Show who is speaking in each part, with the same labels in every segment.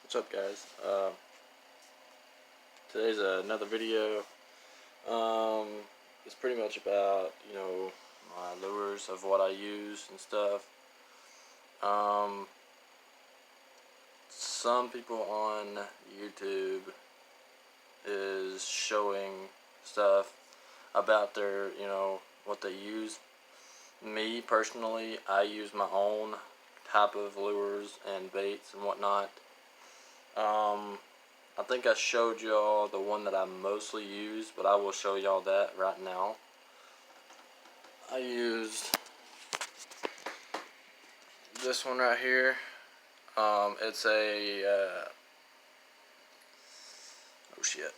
Speaker 1: What's up, guys? Today's another video. It's pretty much about, my lures of what I use and stuff. Some people on YouTube is showing stuff about their, what they use. Me, personally, I use my own type of lures and baits and whatnot. I think I showed y'all the one that I mostly use, but I will show y'all that right now. I used this one right here. It's a, oh shit.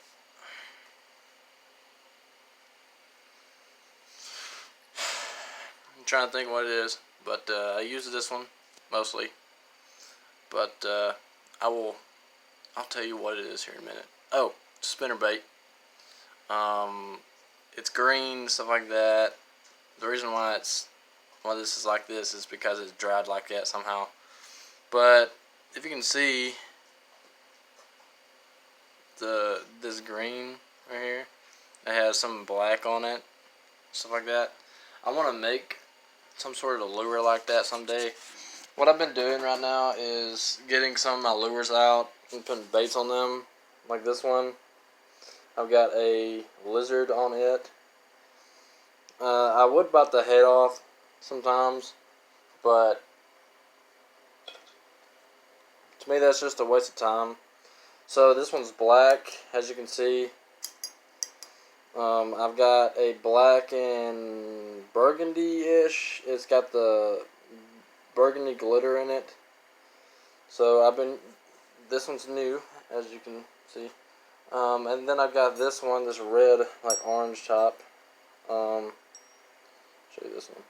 Speaker 1: I'm trying to think what it is, but I use this one mostly. But I'll tell you what it is here in a minute. Oh, spinnerbait. It's green, stuff like that. The reason why this is like this is because it's dried like that somehow. But if you can see this green right here, it has some black on it, stuff like that. I want to make some sort of lure like that someday. What I've been doing right now is getting some of my lures out and putting baits on them, like this one. I've got a lizard on it. I would bite the head off sometimes, but to me that's just a waste of time. So this one's black, as you can see. I've got a black and burgundy-ish. It's got the burgundy glitter in it. So this one's new, as you can see. And then I've got this one, this red, like orange top. Show you this one.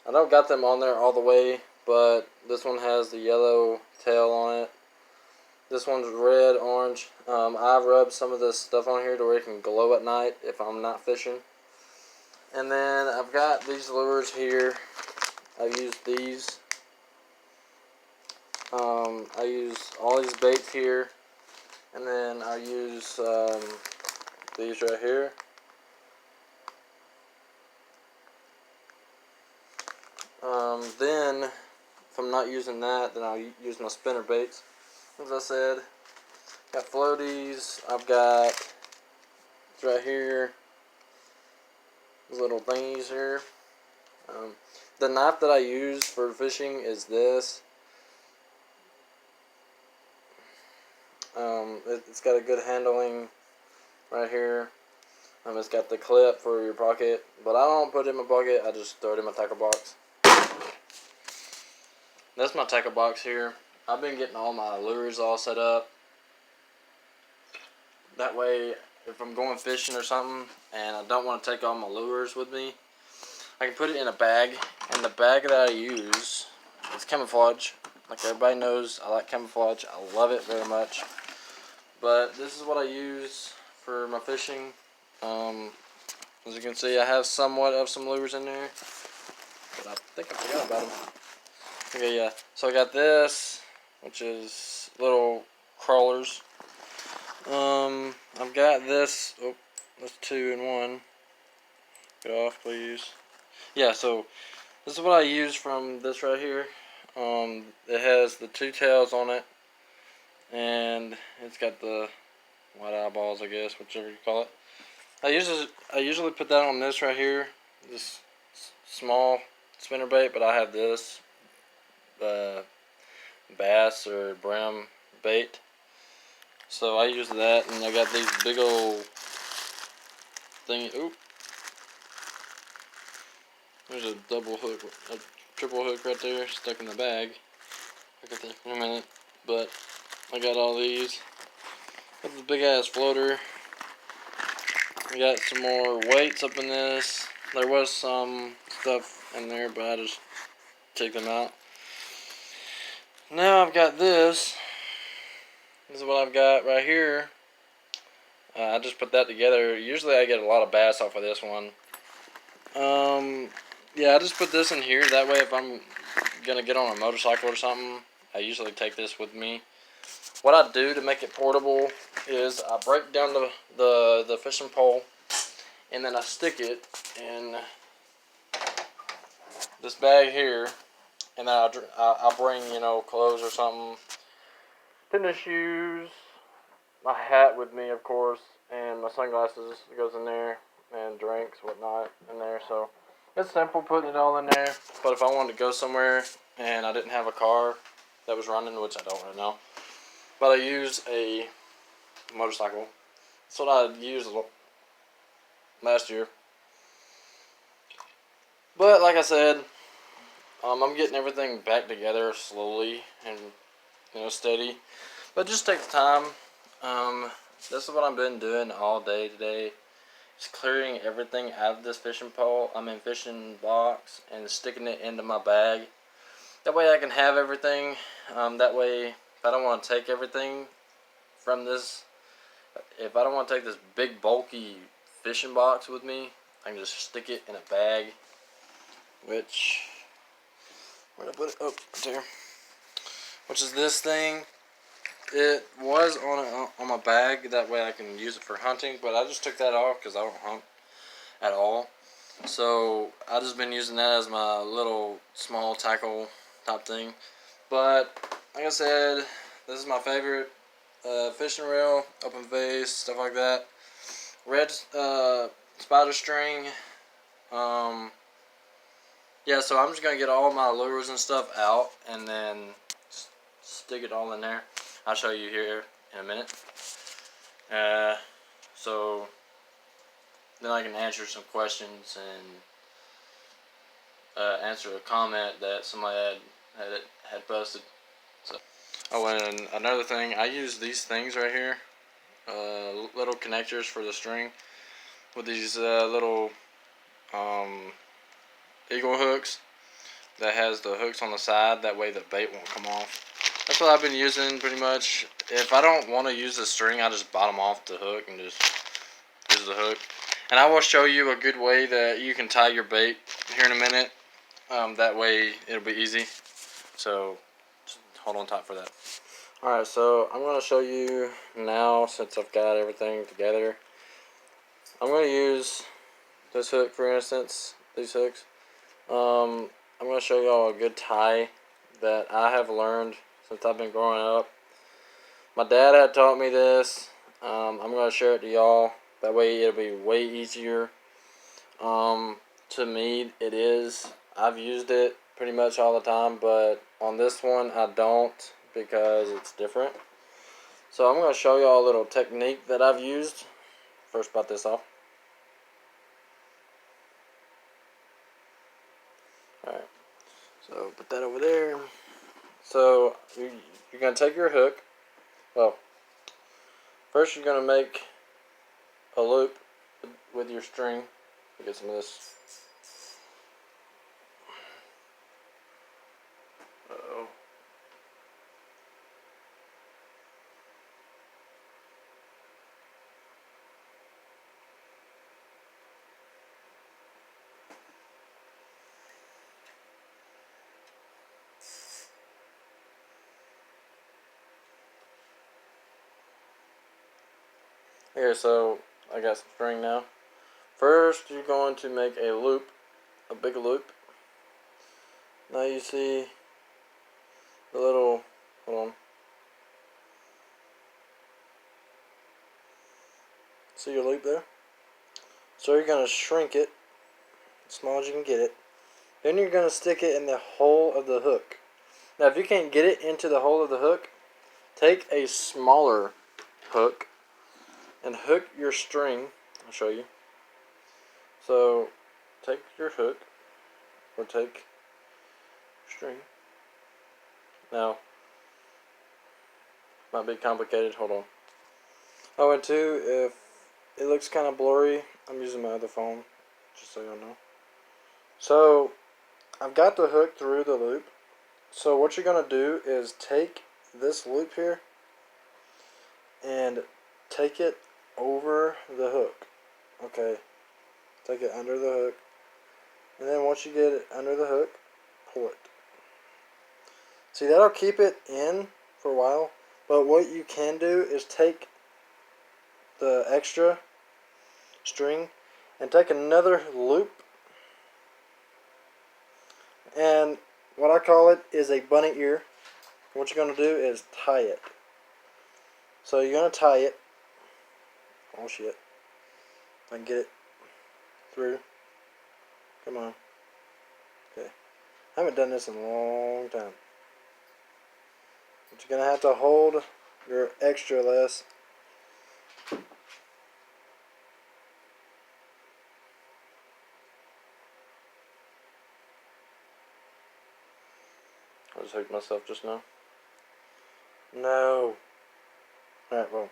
Speaker 1: I don't got them on there all the way, but this one has the yellow tail on it. This one's red, orange. I rubbed some of this stuff on here to where it can glow at night if I'm not fishing. And then I've got these lures here. I've used these. I use all these baits here. And then I use these right here. Then, if I'm not using that, then I'll use my spinner baits. As I said, got floaties. I've got right here these little thingies here. The knife that I use for fishing is this. It's got a good handling right here. It's got the clip for your pocket, but I don't put it in my pocket. I just throw it in my tackle box. That's my tackle box here. I've been getting all my lures all set up. That way, if I'm going fishing or something and I don't want to take all my lures with me, I can put it in a bag. And the bag that I use is camouflage. Like everybody knows, I like camouflage. I love it very much. But this is what I use for my fishing. As you can see, I have somewhat of some lures in there, but I think I forgot about them. Okay, yeah. So I got this, which is little crawlers. I've got this. Oh, that's 2 in 1. Get off, please. Yeah. So this is what I use from this right here. It has the 2 tails on it, and it's got the white eyeballs, I guess, whichever you call it. I usually put that on this right here, this small spinnerbait, but I have this bass or brim bait, so I use that. And I got these big old thing. Oop! There's a double hook, a triple hook right there, stuck in the bag. I'll get that in a minute, but I got all these. Got this big ass floater. I got some more weights up in this. There was some stuff in there, but I just took them out. Now I've got this. This is what I've got right here. I just put that together. Usually I get a lot of bass off of this one. Yeah, I just put this in here. That way if I'm going to get on a motorcycle or something, I usually take this with me. what I do to make it portable is I break down the fishing pole, and then I stick it in this bag here, and then I'll bring, you know, clothes or something, tennis shoes, my hat with me, of course, and my sunglasses goes in there, and drinks, whatnot, in there. So it's simple putting it all in there. But if I wanted to go somewhere and I didn't have a car that was running, which I don't really know, but I use a motorcycle. That's what I used last year. But like I said, I'm getting everything back together slowly and, you know, steady. But just take the time. This is what I've been doing all day today. Just clearing everything out of this fishing pole. Fishing box, and sticking it into my bag. That way I can have everything. That way, if I don't want to take everything from this, if I don't want to take this big bulky fishing box with me, I can just stick it in a bag. Which, where did I put it? Oh, right there. Which is this thing. It was on my bag. That way I can use it for hunting. But I just took that off because I don't hunt at all. So I've just been using that as my little small tackle type thing. But like I said, this is my favorite fishing reel, open vase, stuff like that. Red spider string. Yeah, so I'm just gonna get all my lures and stuff out and then stick it all in there. I'll show you here in a minute. So then I can answer some questions and answer a comment that somebody had posted. So, oh, and another thing, I use these things right here, little connectors for the string, with these little eagle hooks that has the hooks on the side. That way the bait won't come off. That's what I've been using pretty much. If I don't want to use the string, I just bottom off the hook and just use the hook. And I will show you a good way that you can tie your bait here in a minute. That way it'll be easy. So just hold on tight for that. Alright, so I'm going to show you now, since I've got everything together. I'm going to use this hook, for instance, these hooks. I'm going to show y'all a good tie that I have learned since I've been growing up. My dad had taught me this. I'm going to share it to y'all. That way it'll be way easier. To me, it is. I've used it pretty much all the time, but on this one I don't, because it's different. So I'm going to show y'all a little technique that I've used. First, butt this off. Alright, so put that over there. So you're going to take your hook. Well, first you're going to make a loop with your string. Get some of this. Uh-oh. Here, so I got some string now. First, you're going to make a loop, a big loop. Now you see the little, hold on. See your loop there? So you're going to shrink it as small as you can get it. Then you're going to stick it in the hole of the hook. Now if you can't get it into the hole of the hook, take a smaller hook and hook your string. I'll show you. So take your hook, or take string. Now, might be complicated, hold on. Oh, and two, if it looks kind of blurry, I'm using my other phone, just so y'all know. So, I've got the hook through the loop. So what you're going to do is take this loop here and take it over the hook. Okay, take it under the hook. And then once you get it under the hook, pull it. See, that'll keep it in for a while. But what you can do is take the extra string and take another loop, and what I call it is a bunny ear. What you're going to do is tie it. So you're going to tie it. Oh shit. If I can get it through. Come on. Okay. I haven't done this in a long time. But you're going to have to hold your extra less. I just hooked myself just now. No. Alright, well.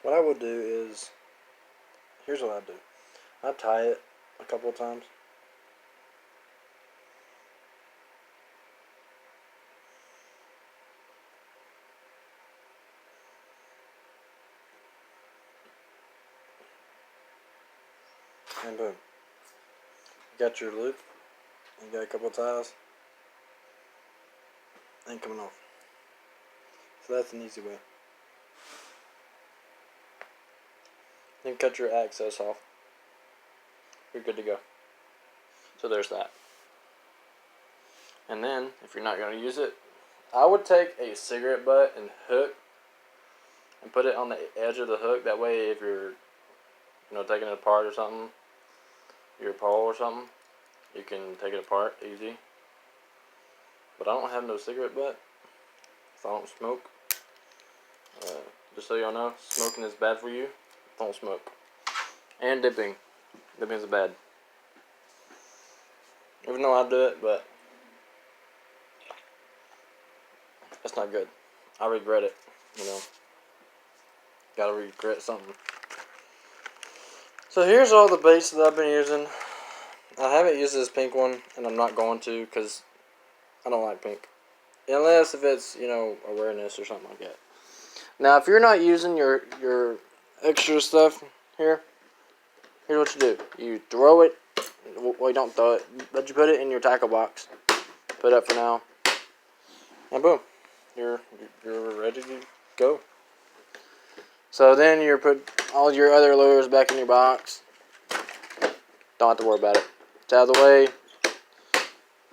Speaker 1: What I would do is, here's what I do. I tie it a couple of times. And boom. You got your loop. You got a couple of ties. Ain't coming off. So that's an easy way. Then cut your access off. You're good to go. So there's that. And then, if you're not going to use it, I would take a cigarette butt and hook and put it on the edge of the hook. That way, if you're, taking it apart or something, your pole or something, you can take it apart easy. But I don't have no cigarette butt, so I don't smoke. Just so y'all know, smoking is bad for you. Don't smoke. And dipping. Dipping is bad. Even though I do it, but that's not good. I regret it, Gotta regret something. So here's all the baits that I've been using. I haven't used this pink one, and I'm not going to because I don't like pink. Unless if it's, awareness or something like that. Now, if you're not using your extra stuff here, here's what you do. You throw it. Well, you don't throw it, but you put it in your tackle box. Put it up for now. And boom. You're ready to go. So then you put all your other lures back in your box. Don't have to worry about it. It's out of the way.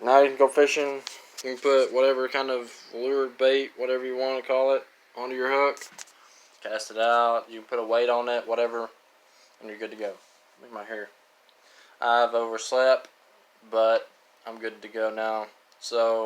Speaker 1: Now you can go fishing. You can put whatever kind of lure, bait, whatever you want to call it, onto your hook. Cast it out. You can put a weight on it, whatever, and you're good to go. Look at my hair. I've overslept, but I'm good to go now. So